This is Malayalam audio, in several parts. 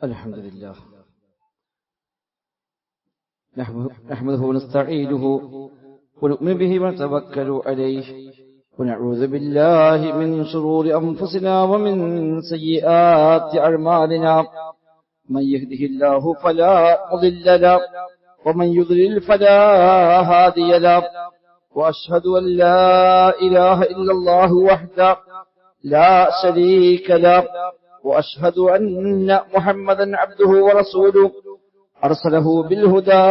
الحمد لله نحمده ونستعينه ونؤمن به ونتوكل عليه ونعوذ بالله من شرور أنفسنا ومن سيئات أعمالنا من يهده الله فلا مضل له ومن يضلل فلا هادي له وأشهد أن لا إله إلا الله وحده لا شريك له وأشهد أن محمدا عبده ورسوله أرسله بالهدى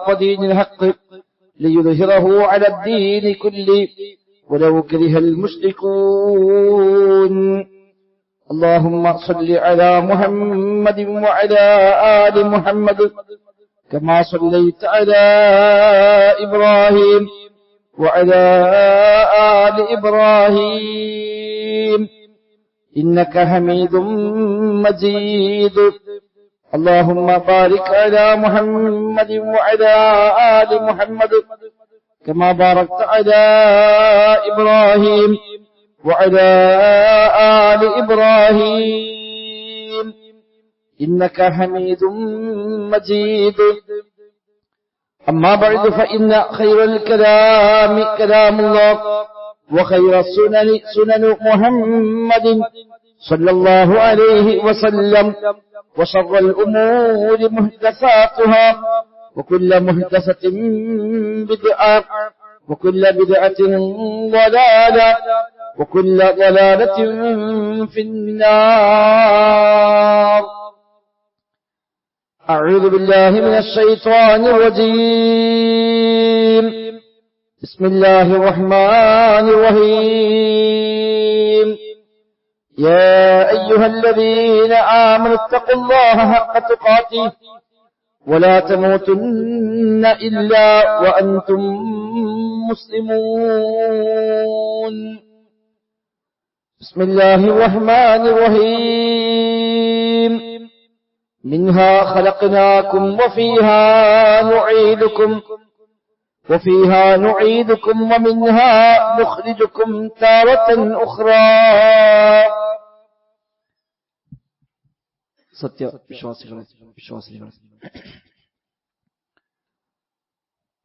ودين الحق ليظهره على الدين كله ولو كره المشركون اللهم صل على محمد وعلى آل محمد كما صليت على إبراهيم وعلى آل إبراهيم إنك حميد مجيد اللهم بارك على محمد وعلى آل محمد كما باركت على إبراهيم وعلى آل إبراهيم إنك حميد مجيد أما بعد فإن خير الكلام كلام الله وخير السنن سنن محمد صلى الله عليه وسلم وشر الأمور محدثاتها وكل محدثة بدعة وكل بدعة ضلالة وكل ضلالة في النار أعوذ بالله من الشيطان الرجيم بسم الله الرحمن الرحيم يا أيها الذين آمنوا اتقوا الله حق تقاته ولا تموتن إلا وأنتم مسلمون بسم الله الرحمن الرحيم منها خلقناكم وفيها نعيدكم ومنها نخرجكم تارة أخرى സത്യ വിശ്വാസികളെ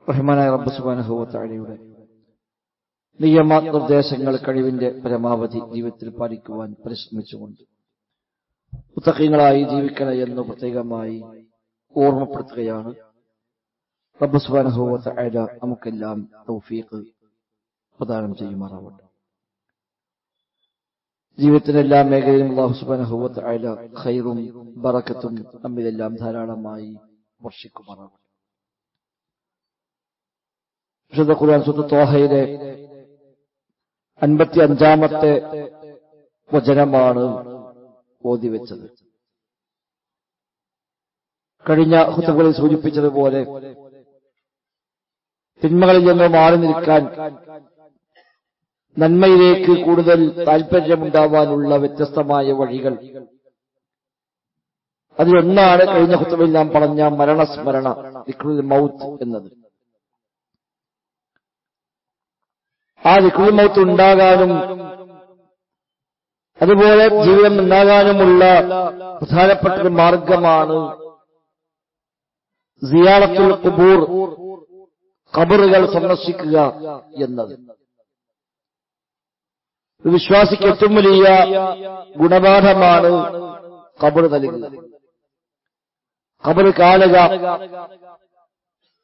റഹ്മാനായ റബ്ബ് സുബ്ഹാനഹു വ തആലയുടെ നിയമനിർദ്ദേശങ്ങൾ കഴിവിന്റെ പരമാവധി ജീവിതത്തിൽ പാലിക്കുവാൻ പരിശ്രമിച്ചുകൊണ്ട് മുത്തഖീങ്ങളായി ജീവിക്കണം എന്ന് പ്രത്യേകമായി ഓർമ്മപ്പെടുത്തുകയാണ്. റബ്ബ് സുബ്ഹാനഹു വ തആല നമുക്കെല്ലാം തൗഫീഖ് പ്രദാനം ചെയ്യുമാറാവട്ടെ. ജീവിതത്തിന്റെ എല്ലാ മേഖലയിലും അല്ലാഹു സുബ്ഹാനഹു വ തആല ഖൈറും ബറക്കത്തും നമ്മിലെല്ലാം ധാരാളമായി വർഷിക്കുമാറാവട്ടെ. വിശുദ്ധ ഖുർആൻ സൂറത്ത് ത്വാഹയിലെ 55-ാമത്തെ വചനമാണ് ഓതിവെച്ചത്. കഴിഞ്ഞ ഖുതുബകളിൽ സൂചിപ്പിച്ചതുപോലെ തിന്മകളിൽ നിന്ന് മാറി നിൽക്കാൻ, നന്മയിലേക്ക് കൂടുതൽ താല്പര്യമുണ്ടാവാനുള്ള വ്യത്യസ്തമായ വഴികൾ, അതിലൊന്നാണ് കഴിഞ്ഞ ഖുതുബയിൽ നാം പറഞ്ഞ മരണസ്മരണ, ദിക്റുൽ മൗത്ത് എന്നത്. ആ ദിക്റുൽ മൗത്ത് ഉണ്ടാകാനും അതുപോലെ ജീവിതം ഉണ്ടാകാനുമുള്ള പ്രധാനപ്പെട്ട ഒരു മാർഗമാണ് സിയാറത്തുൽ ഖുബൂർ, ഖബറുകൾ സന്ദർശിക്കുക എന്നത്. ഒരു വിശ്വാസിക്ക് ഏറ്റവും വലിയ ഗുണപാഠമാണ് ഖബർ നൽകുന്നത്. ഖബർ കാണുക,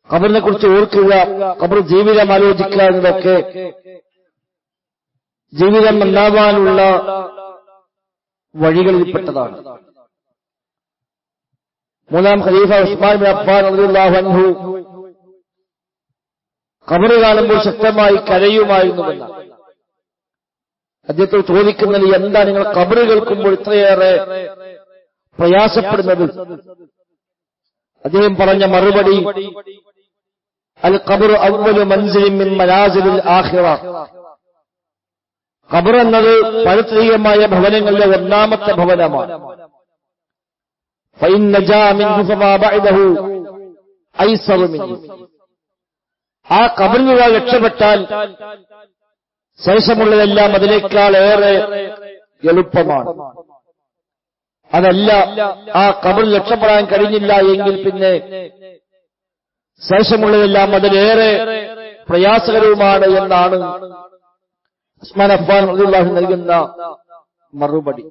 ഖബറിനെ കുറിച്ച് ഓർക്കുക, ഖബർ ജീവിതം ആലോചിക്കുക എന്നതൊക്കെ ജീവിതം നന്നാവാനുള്ള വഴികളിൽപ്പെട്ടതാണ്. മൂന്നാം ഖലീഫ ഉസ്മാൻ ബിൻ അഫ്ഫാൻ റളിയല്ലാഹു അൻഹു ഖബർ കാണുമ്പോൾ ശക്തമായി കരയുമായിരുന്നുവെന്നാണ്. അദ്ദേഹത്തോട് ചോദിക്കുന്നത്, എന്താ നിങ്ങൾ ഖബർ കേൾക്കുമ്പോൾ ഇത്രയേറെ പ്രയാസപ്പെടുന്നത്? അദ്ദേഹം പറഞ്ഞ മറുപടി, അൽ ഖബർ അവ്വലു മൻസിലിൻ മിൻ മനാസിലിൽ ആഖിറ. ഖബർ എന്നത് പാരത്രികമായ ഭവനങ്ങളിലെ ഒന്നാമത്തെ ഭവനമാണ്. ഫഇൻ നജാ മിൻഹു ഫമാ ബഅദഹു ഐസറു മിൻഹു. ആ ഖബറിൽ രക്ഷപ്പെട്ടാൽ ശേഷമുള്ളതെല്ലാം അതിനേക്കാൾ ഏറെ എളുപ്പമാണ്. അതല്ല, ആ ഖബറിൽ രക്ഷപ്പെടാൻ കഴിഞ്ഞില്ല എങ്കിൽ പിന്നെ ശേഷമുള്ളതെല്ലാം അതിലേറെ പ്രയാസകരവുമാണ് എന്നാണ് ഉസ്മാൻ അഫ്ഫാൻ റളിയല്ലാഹു അൻഹു നൽകുന്ന മറുപടി.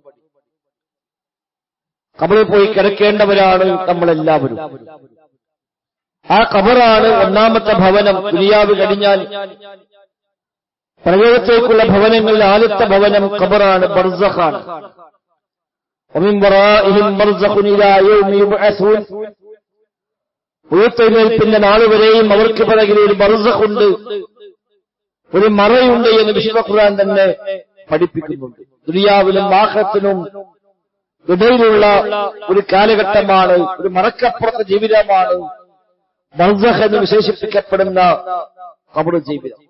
ഖബറിൽ പോയി കിടക്കേണ്ടവരാണ് നമ്മളെല്ലാവരും. ആ ഖബറാണ് ഒന്നാമത്തെ ഭവനം. ദുനിയാവ് കഴിഞ്ഞാൽ പ്രയോഗത്തേക്കുള്ള ഭവനങ്ങളിൽ ആദ്യത്തെ ഭവനം ഖബറാണ്, ബർസഖാണ്. വമിൻ വറാഇഹിം ബർസഖുൻ ഇലാ യൗമി യുബ്അസൂൻ. ഉയർത്തെഴുന്നേൽപ്പിന്റെ നാളുവരെയും അവർക്ക് പിറകിൽ ഒരു ബർസഖുണ്ട്, ഒരു മറയുണ്ട് എന്ന് വിശുദ്ധ ഖുർആൻ തന്നെ പഠിപ്പിക്കുന്നുണ്ട്. ദുനിയാവിലും ആഖിറത്തിനും ഇടയിലുള്ള ഒരു കാലഘട്ടമാണ്, ഒരു മറക്കപ്പുറത്തെ ജീവിതമാണ് ബർസഖ് എന്ന് വിശേഷിപ്പിക്കപ്പെടുന്ന ഖബർ ജീവിതം.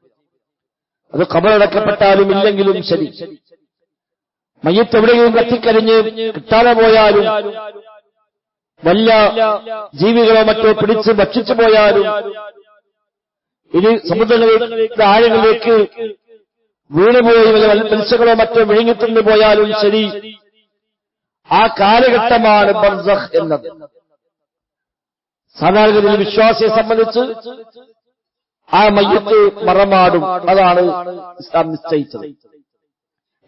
അത് ഖബറടക്കപ്പെട്ടാലും ഇല്ലെങ്കിലും ശരി, മയ്യത്ത് എവിടെയും കത്തിക്കരിഞ്ഞ് കിട്ടാതെ പോയാലും, വല്ല ജീവികളോ മറ്റോ പിടിച്ച് ഭക്ഷിച്ചു പോയാലും, ഇനി സമുദ്രങ്ങളുടെ ആഴങ്ങളിലേക്ക് വീണുപോയി വല്ല മത്സ്യങ്ങളോ മറ്റോ വിഴുങ്ങിത്തിന്നു പോയാലും ശരി, ആ കാലഘട്ടമാണ് ബർസഖ് എന്നത്. സാധാരണഗതിയിൽ വിശ്വാസിയെ സംബന്ധിച്ച് ആ മയ്യത്ത് മറമാടും. അതാണ് ഇസ്ലാം നിശ്ചയിച്ചത്.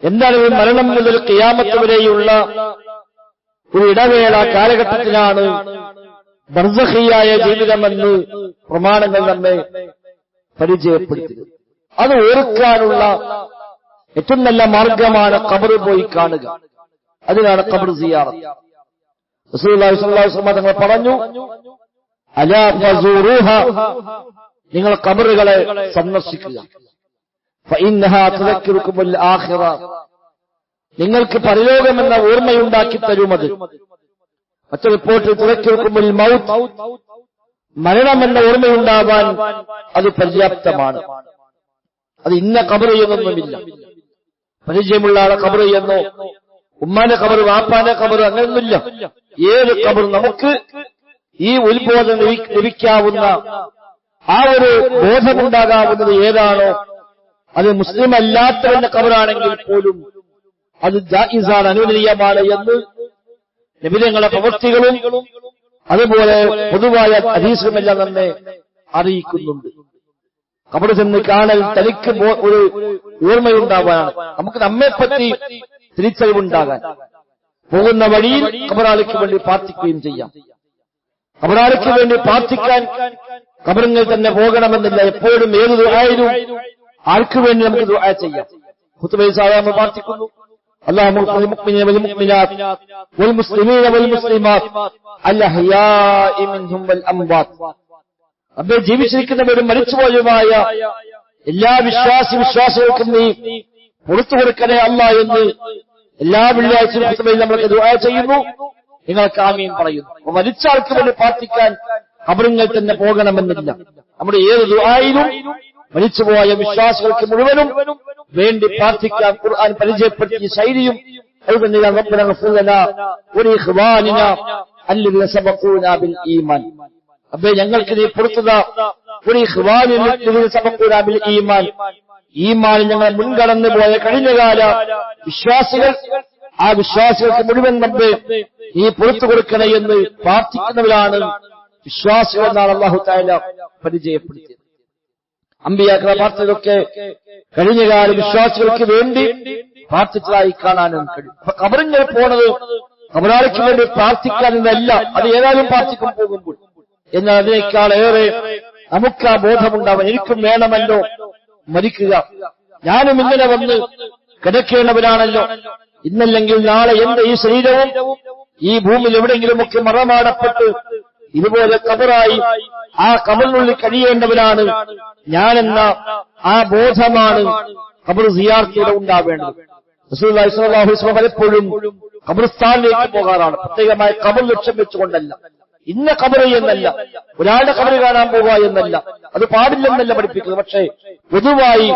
എന്താണ് മരണം മുതൽ ഖിയാമത്ത് വരെയുള്ള ഒരു ഇടവേള കാലഘട്ടത്തിലാണ് ബർസഖിയായ ജീവിതമെന്ന് പ്രമാണങ്ങൾ നമ്മെ പരിചയപ്പെടുത്തിയത്. അത് ഓർക്കാനുള്ള ഏറ്റവും നല്ല മാർഗമാണ് ഖബർ പോയി കാണുക. അതിനാണ് ഖബർ സിയാറത്ത്. റസൂലുള്ളാഹി സ്വല്ലല്ലാഹു അലൈഹി വസല്ലം തങ്ങൾ പറഞ്ഞു, അലാ ഫസൂറുഹ, നിങ്ങൾ ഖബറുകളെ സന്ദർശിക്കുക. ഫഇന്നഹാ തുദക്കിറുകുമുൽ ആഖിറ, നിങ്ങൾക്ക് പരലോകമെന്ന ഓർമ്മയുണ്ടാക്കി തരുമത്. മറ്റൊരു റിപ്പോർട്ടിൽ തുദക്കിറുകുമുൽ മൗത്ത്, മരണമെന്ന ഓർമ്മയുണ്ടാവാൻ അത് പര്യാപ്തമാണ്. അത് ഇന്ന ഖബർ എന്നൊന്നുമില്ല. പരിചയമുള്ള ആളെ ഖബർ എന്നോ ഉമ്മാന്റെ ഖബർ വാപ്പാന്റെ ഖബർ അങ്ങനെയൊന്നുമില്ല. ഏത് ഖബർ നമുക്ക് ഈ ഉത്ബോധം ലഭിക്കാവുന്ന, ആ ഒരു ബോധമുണ്ടാകാവുന്നത് ഏതാണോ, അത് മുസ്ലിം അല്ലാത്തവന്റെ ഖബറാണെങ്കിൽ പോലും അത് ജായിസാണ്, അനുവദനീയമാണ് എന്ന് നബിതങ്ങളുടെ പ്രവൃത്തികളും അതുപോലെ പൊതുവായ ഹദീസുമെല്ലാം നമ്മെ അറിയിക്കുന്നുണ്ട്. ഖബർ ചെന്ന് കാണൽ തനിക്ക് ഒരു ഓർമ്മയുണ്ടാവാനാണ്, നമുക്ക് നമ്മെപ്പറ്റി തിരിച്ചറിവുണ്ടാകാൻ. പോകുന്ന വഴിയിൽ ഖബറാളിക്ക് വേണ്ടി പ്രാർത്ഥിക്കുകയും ചെയ്യാം. ഖബറാളിക്ക് വേണ്ടി പ്രാർത്ഥിക്കാൻ ഖബറിൽ തന്നെ പോകണമെന്നില്ല. എപ്പോഴും ഏത് ദുആയിലും ആർക്കു വേണ്ടി നമുക്ക് ദുആ ചെയ്യാം. ഖുതുബയിൽ സാധാരണ പ്രാർത്ഥിക്കുന്നു, അല്ലാഹുമ്മ ഖുൽ മുഅ്മിനീന വൽ മുഅ്മിനാത്ത് വൽ മുസ്ലിമീന വൽ മുസ്ലിമാത്ത് അൽ അഹ്യാഇ മിൻഹും വൽ അംവാത്ത്. അബ്ബേ, ജീവിച്ചിരിക്കുന്നവരും മരിച്ചുപോയതുമായ എല്ലാ വിശ്വാസികൾക്കും നീ പുറത്തു കൊടുക്കണേ അല്ലാ എന്ന് എല്ലാ വെള്ളിയാഴ്ചയും ഖുതുബയിൽ നമ്മൾക്ക് ദുആ ചെയ്യുന്നു. നിങ്ങൾക്ക് ആമീൻ പറയുന്നു. മരിച്ച ആൾക്ക് വേണ്ടി പ്രാർത്ഥിക്കാൻ ഖബറിൽ തന്നെ പോകണമെന്നില്ല. നമ്മുടെ ഏത് ദുആയിലും മരിച്ചുപോയ വിശ്വാസികൾക്ക് മുഴുവനും വേണ്ടി പ്രാർത്ഥിക്കാൻ ഖുർആൻ പരിചയപ്പെടുത്തിയ ശൈലിയും അതുതന്നെയാണ്. റബ്ബനാ ഗ്ഫിർ ലനാ വലിഇഖ്വാനിനാ അല്ലദീന സബഖൂനാ ബിൽ ഈമാൻ. അബ്ബേ, ഞങ്ങൾക്ക് നീ പുറത്തുതാ വലിഇഖ്വാനിനാ സബഖൂനാ ബിൽ ഈമാൻ, ഈമാനിൽ ഞങ്ങളെ മുൻകടന്നു പോയ കഴിഞ്ഞകാല വിശ്വാസികൾ, ആ വിശ്വാസികൾക്ക് മുഴുവൻ റബ്ബേ നീ പുറത്തു കൊടുക്കണേ എന്ന് പ്രാർത്ഥിക്കുന്നവരാണ് വിശ്വാസികൾ എന്നാണ് അല്ലാഹു തആല പരിചയപ്പെടുത്തിയത്. അമ്പിയാക്കളെ പ്രാർത്ഥനയൊക്കെ കഴിഞ്ഞകാല വിശ്വാസികൾക്ക് വേണ്ടി പ്രാർത്ഥിച്ചതായി കാണാനും കഴിയും. അപ്പൊ ഖബറിൽ പോണത് ഖബറാളിക്ക് വേണ്ടി പ്രാർത്ഥിക്കാനെന്നല്ല, അത് ഏതായാലും പ്രാർത്ഥിക്കും പോകുമ്പോൾ. എന്നാൽ അതിനേക്കാളേറെ നമുക്ക് ആ ബോധമുണ്ടാവാൻ, എനിക്കും വേണമല്ലോ മരിക്കുക, ഞാനും ഇങ്ങനെ വന്ന് കിടക്കേണ്ടവനാണല്ലോ, ഇന്നല്ലെങ്കിൽ നാളെ എന്റെ ഈ ശരീരവും ഈ ഭൂമിയിൽ എവിടെയെങ്കിലുമൊക്കെ മറമാടപ്പെട്ട് ഇതുപോലെ ഖബറായി ആ ഖബറിനുള്ളിൽ കഴിയേണ്ടവനാണ് ഞാനെന്ന ആ ബോധമാണ് ഖബർ സിയാറത്തിലൂടെ ഉണ്ടാവേണ്ടത്. റസൂലുള്ളാഹി സ്വല്ലല്ലാഹു അലൈഹി വസല്ലം പലപ്പോഴും ഖബർസ്ഥാനിലേക്ക് പോകാറാണ്. പ്രത്യേകമായി ഖബർ ലക്ഷ്യം വെച്ചുകൊണ്ടല്ല, ഇന്ന ഖബർ എന്നല്ല, ഒരാളുടെ ഖബർ കാണാൻ പോവുക എന്നല്ല, അത് പാടില്ലെന്നല്ല പഠിപ്പിക്കുന്നത്. പക്ഷേ പൊതുവായി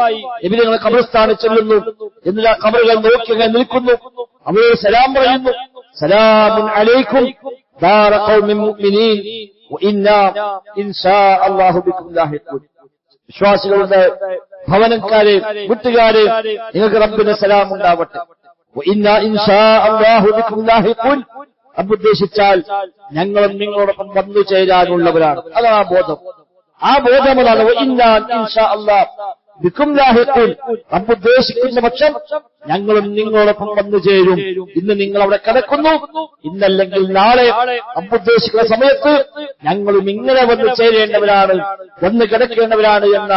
നബി തങ്ങൾ ഖബർസ്ഥാനിൽ ചെല്ലുന്നു, എന്നിട്ട് ആ ഖബറുകൾ നോക്കി നിൽക്കുന്നു, അവരെ സലാം പറയുന്നു, സലാമുൻ അലൈക്കും ദാറ ഖൗമിൻ മുഅ്മിനീൻ വഇന്നാ ഇൻഷാ അല്ലാഹു ബികും ലാഹിഖൂൻ. വിശ്വാസികളുടെ ഭവനക്കാരെ, വീട്ടുകാരെ, നിങ്ങൾക്ക് റബ്ബിന്റെ സലാം ഉണ്ടാവട്ടെ, വഇന്നാ ഇൻഷാ അല്ലാഹു ബികും ലാഹിഖൂൻ. ഉദ്ദേശിച്ചാൽ ഞങ്ങളും നിങ്ങളോടൊപ്പം വന്നു ചേരാനുള്ളവരാണ്. അതാണ് ആ ബോധം. ആ ബോധമതാണ് വഇന്നാ ഇൻഷാ അല്ലാഹു ബികും ലാഹിഖൂൻ. ഉദ്ദേശിക്കുന്ന പക്ഷം ഞങ്ങളും നിങ്ങളോടൊപ്പം വന്നു ചേരും. ഇന്ന് നിങ്ങൾ അവിടെ കിടക്കുന്നു, ഇന്നല്ലെങ്കിൽ നാളെ ഉദ്ദേശിക്കുന്ന സമയത്ത് ഞങ്ങളും ഇങ്ങനെ വന്നു ചേരേണ്ടവരാണ്, വന്ന് കിടക്കേണ്ടവരാണ് എന്ന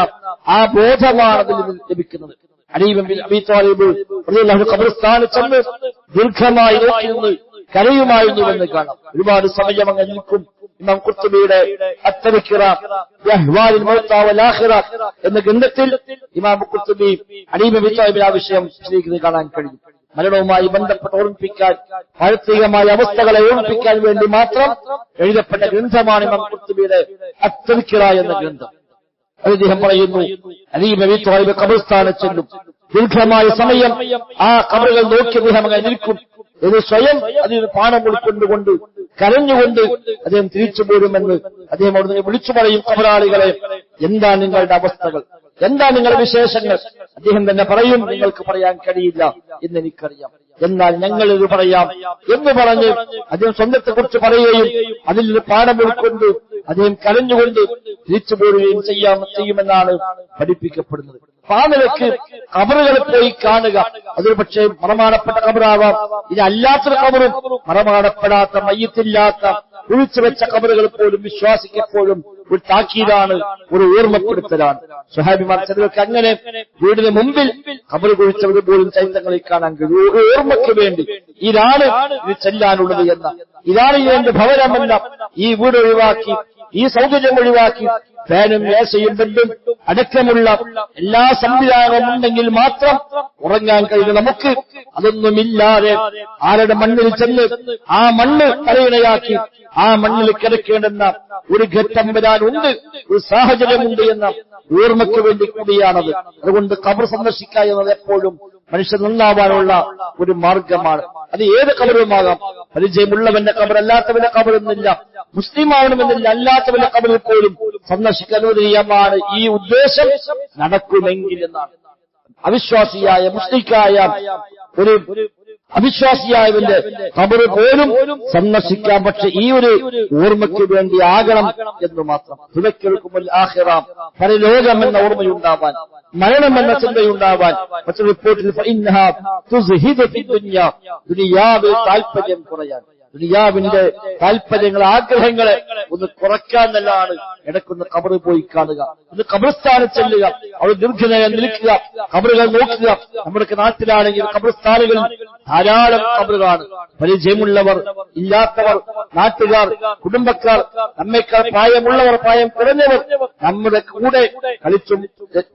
ആ ബോധമാണ് അതിൽ നിന്ന് ലഭിക്കുന്നത്. അലി ഇബ്നു അബീ ത്വാലിബ് റളിയല്ലാഹു അൻഹു ഖബർസ്ഥാനിൽ ചെന്ന് ദീർഘമായി നോക്കി നിന്ന് കരയുമായിരുന്നുവെന്ന് കാണാം. ഒരുപാട് സമയം അങ്ങ് നിൽക്കും. ഇമാം ഖുർത്തുബിയുടെ അത്തദ്കിറ ബിഅഹ്വാലിൽ മൗത വൽ ആഖിറ എന്ന ഗ്രന്ഥത്തിൽ ഇമാം ഖുർത്തുബി അലി ഇബ്നു അബീ ത്വാലിബിന്റെ ആ വിഷയം വിശദീകരിക്കുന്നത് കാണാൻ കഴിയും. മരണവുമായി ബന്ധപ്പെട്ട് ഓർമ്മിപ്പിക്കാൻ, പാരത്രികമായ അവസ്ഥകളെ ഓർമ്മിപ്പിക്കാൻ വേണ്ടി മാത്രം എഴുതപ്പെട്ട ഗ്രന്ഥമാണ് ഇമാം ഖുർത്തുബിയുടെ അത്തദ്കിറ എന്ന ഗ്രന്ഥം. അദ്ദേഹം പറയുന്നു, അലി ഇബ്നു അബീ ത്വാലിബ് ഖബർസ്ഥാനിൽ ചെല്ലും. ദീർഘമായ സമയം ആ ഖബറുകൾ നോക്കി അദ്ദേഹം അങ്ങനെ നിൽക്കും. ഇത് സ്വയം അതിന് പാനം ഉൾക്കൊണ്ടുകൊണ്ട് കരഞ്ഞുകൊണ്ട് അദ്ദേഹം തിരിച്ചു പോരുമെന്ന് അദ്ദേഹം അവിടുന്ന് വിളിച്ചു പറയും. ഖബറാളികളെ, എന്താ നിങ്ങളുടെ അവസ്ഥകൾ, എന്താ നിങ്ങളുടെ വിശേഷങ്ങൾ? അദ്ദേഹം തന്നെ പറയും, നിങ്ങൾക്ക് പറയാൻ കഴിയില്ല എന്നെനിക്കറിയാം, എന്നാൽ ഞങ്ങൾ ഇത് പറയാം എന്ന് പറഞ്ഞ് അദ്ദേഹം സ്വന്തത്തെക്കുറിച്ച് പറയുകയും അതിൽ നിന്ന് പാഠം ഉൾക്കൊണ്ട് അദ്ദേഹം കരഞ്ഞുകൊണ്ട് തിരിച്ചു പോരുകയും ചെയ്യുമെന്നാണ് പഠിപ്പിക്കപ്പെടുന്നത്. ആ നിലയ്ക്ക് ഖബറുകൾ പോയി കാണുക. അതൊരു പക്ഷേ മറമാടപ്പെട്ട ഖബറാവാം, ഇത് അല്ലാത്തൊരു ഖബറും മറമാടപ്പെടാത്ത, മയ്യത്തില്ലാത്ത, കുഴിച്ചു വെച്ച ഖബറുകൾ പോലും വിശ്വാസിക്കെപ്പോഴും ഒരു താക്കീതാണ്, ഒരു ഓർമ്മപ്പെടുത്തലാണ്. സ്വഹാബിമാർ ചിലർക്ക് അങ്ങനെ വീടിന് മുമ്പിൽ ഖബർ കുഴിച്ചവർ പോലും ചരിത്രങ്ങളിൽ കാണാൻ കഴിയും. ഒരു ഓർമ്മയ്ക്ക് വേണ്ടി ഇതാണ് ഇത് ചെല്ലാനുള്ളത് എന്ന, ഇതാണ് എന്റെ ഭവനമെന്ന ഈ വീട് ഒഴിവാക്കി, ഈ സൗകര്യം ഒഴിവാക്കി ഫാനും മേശയും ബെഡും അടക്കമുള്ള എല്ലാ സംവിധാനവും ഉണ്ടെങ്കിൽ മാത്രം ഉറങ്ങാൻ കഴിയുന്ന നമുക്ക് അതൊന്നുമില്ലാതെ ആരുടെ മണ്ണിൽ ചെന്ന് ആ മണ്ണ് തലയിണയാക്കി ആ മണ്ണിൽ കിടക്കേണ്ടെന്ന ഒരു ഘട്ടം വരാനുണ്ട്, ഒരു സാഹചര്യമുണ്ട് എന്ന ഓർമ്മയ്ക്ക് വേണ്ടി കൂടിയാണത്. അതുകൊണ്ട് ഖബർ സന്ദർശിക്കുക എന്നത് എപ്പോഴും മനുഷ്യൻ നന്നാവാനുള്ള ഒരു മാർഗമാണ്. അത് ഏത് ഖബറുമാകാം. പരിചയമുള്ളവന്റെ ഖബർ, അല്ലാത്തവന്റെ ഖബറൊന്നുമില്ല. മുസ്ലിം ആവണമെന്നില്ല, അല്ലാത്തവന്റെ ഖബറിൽ പോലും സന്ദർശിക്കാൻ അനുവദനീയമാണ്. ഈ ഉദ്ദേശം നടക്കുമെങ്കിൽ എന്നാണ്. അവിശ്വാസിയായ മുസ്ലിക്കായ ഒരു അവിശ്വാസിയായവന്റെ ഖബർ പോലും സന്ദർശിക്കാം. പക്ഷെ ഈ ഒരു ഓർമ്മയ്ക്ക് വേണ്ടി ആകണം എന്ന് മാത്രം. തുലക്കുൽ ആഖിറ, പരലോകമെന്ന ഓർമ്മയുണ്ടാവാൻ, മരണമെന്ന ചിന്തയുണ്ടാവാൻ. മറ്റൊരു റിപ്പോർട്ടിൽ ഫഇന്നഹാ തുസ്ഹിദു ഫിദ്ദുനിയ, ദുനിയാവിൽ താല്പര്യം കുറയാൻ, ദുനിയാവിന്റെ താല്പര്യങ്ങൾ, ആഗ്രഹങ്ങളെ ഒന്ന് കുറയ്ക്കാന്നല്ലാണ് ഇടയ്ക്കൊന്ന് ഖബറ് പോയി കാണുക, ഒന്ന് ഖബർസ്ഥാനിൽ ചെല്ലുക, അവിടെ ദീർഘനേരം നിൽക്കുക, ഖബറുകൾ നോക്കുക. നമ്മുടെ നാട്ടിലാണെങ്കിൽ ഖബർസ്ഥാനുകളിൽ ധാരാളം ഖബറുകളാണ്. പരിചയമുള്ളവർ, ഇല്ലാത്തവർ, നാട്ടുകാർ, കുടുംബക്കാർ, നമ്മേക്കാൾ പ്രായമുള്ളവർ, പ്രായം കുറഞ്ഞവർ, നമ്മുടെ കൂടെ കളിച്ചും